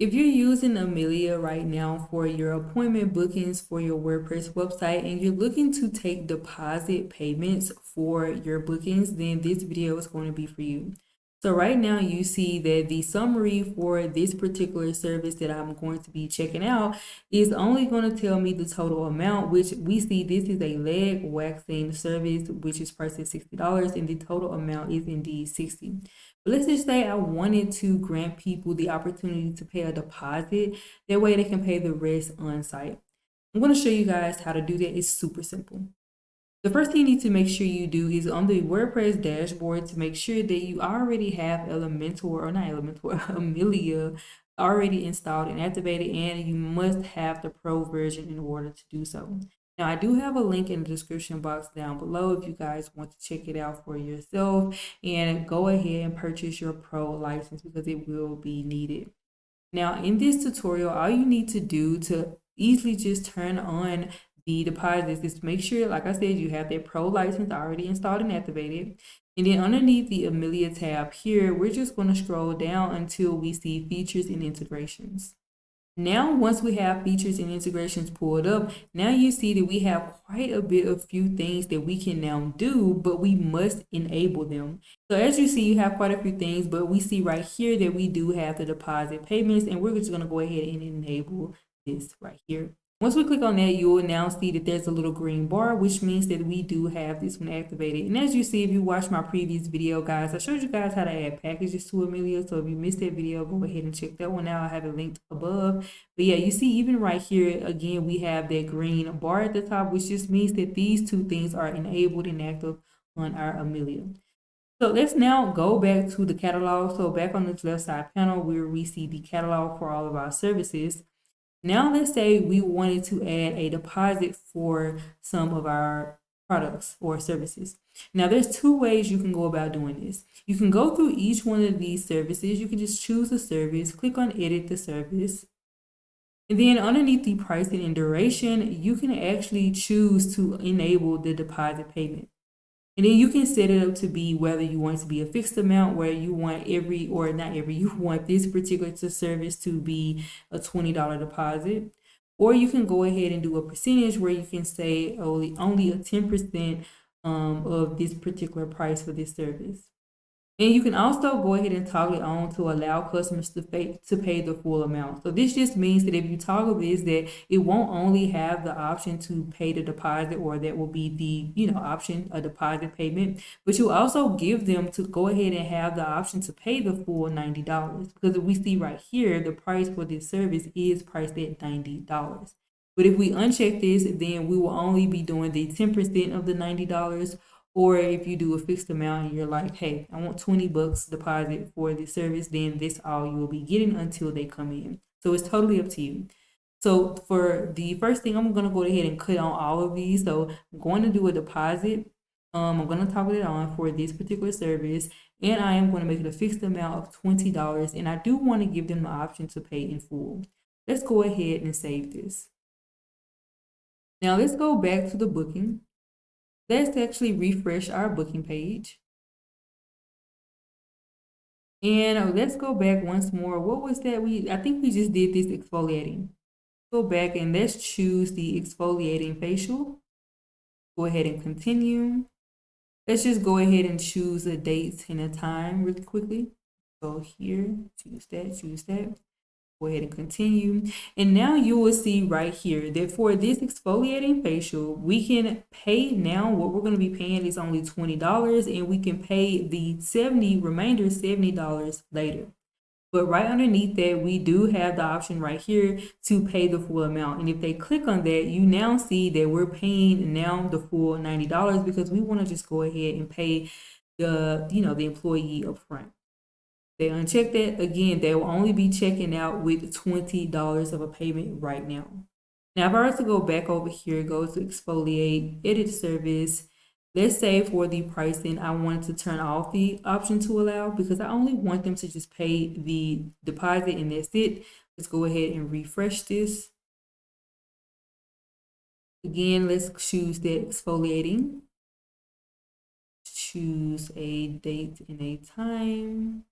If you're using Amelia right now for your appointment bookings for your WordPress website and you're looking to take deposit payments for your bookings, then this video is going to be for you. So right now you see that the summary for this particular service that I'm going to be checking out is only going to tell me the total amount, which we see this is a leg waxing service, which is priced at $60, and the total amount is indeed $60. But let's just say I wanted to grant people the opportunity to pay a deposit. That way they can pay the rest on site. I'm going to show you guys how to do that. It's super simple. The first thing you need to make sure you do is on the WordPress dashboard to make sure that you already have Amelia already installed and activated, and you must have the pro version in order to do so. Now, I do have a link in the description box down below if you guys want to check it out for yourself, and go ahead and purchase your pro license because it will be needed. Now, in this tutorial, all you need to do to easily just turn on the deposits is to make sure, like I said, you have that pro license already installed and activated. And then underneath the Amelia tab here, we're just going to scroll down until we see features and integrations. Now, once we have features and integrations pulled up, now you see that we have quite a bit of few things that we can now do, but we must enable them. So as you see, you have quite a few things, but we see right here that we do have the deposit payments, and we're just going to go ahead and enable this right here. Once we click on that, you will now see that there's a little green bar, which means that we do have this one activated. And as you see, if you watched my previous video, guys, I showed you guys how to add packages to Amelia. So if you missed that video, go ahead and check that one out. I have it linked above. But yeah, you see, even right here, again, we have that green bar at the top, which just means that these two things are enabled and active on our Amelia. So let's now go back to the catalog. So back on this left side panel where we see the catalog for all of our services. Now let's say we wanted to add a deposit for some of our products or services. Now there's two ways you can go about doing this. You can go through each one of these services. You can just choose a service, click on edit the service. And then underneath the pricing and duration, you can actually choose to enable the deposit payment. And then you can set it up to be whether you want it to be a fixed amount, where you want you want this particular service to be a $20 deposit. Or you can go ahead and do a percentage where you can say only a 10% of this particular price for this service. And you can also go ahead and toggle it on to allow customers to pay the full amount. So this just means that if you toggle this, that it won't only have the option to pay the deposit, or that will be the option, a deposit payment, but you also give them to go ahead and have the option to pay the full $90. Because if we see right here, the price for this service is priced at $90. But if we uncheck this, then we will only be doing the 10% of the $90. Or if you do a fixed amount and you're like, hey, I want $20 deposit for this service, then this all you will be getting until they come in. So it's totally up to you. So for the first thing, I'm going to go ahead and click on all of these. So I'm going to do a deposit. I'm going to toggle it on for this particular service, and I am going to make it a fixed amount of $20. And I do want to give them the option to pay in full. Let's go ahead and save this. Now let's go back to the booking. Let's actually refresh our booking page. And let's go back once more. What was that? I think we just did this exfoliating. Go back and let's choose the exfoliating facial. Go ahead and continue. Let's just go ahead and choose a date and a time really quickly. Go here, choose that. Go ahead and continue. And now you will see right here that for this exfoliating facial, we can pay now. What we're going to be paying is only $20, and we can pay the remainder $70 later. But right underneath that, we do have the option right here to pay the full amount. And if they click on that, you now see that we're paying now the full $90 because we want to just go ahead and pay the employee upfront. They uncheck that, again, they will only be checking out with $20 of a payment right now. Now, if I were to go back over here, go to exfoliate, edit service, let's say for the pricing, I wanted to turn off the option to allow because I only want them to just pay the deposit and that's it. Let's go ahead and refresh this. Again, let's choose that exfoliating. Choose a date and a time.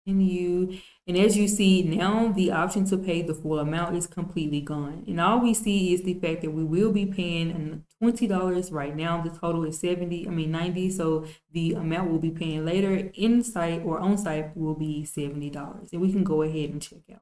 continue. And as you see now, the option to pay the full amount is completely gone. And all we see is the fact that we will be paying $20 right now. The total is 90. So the amount we'll be paying later in site or on site will be $70. And we can go ahead and check out.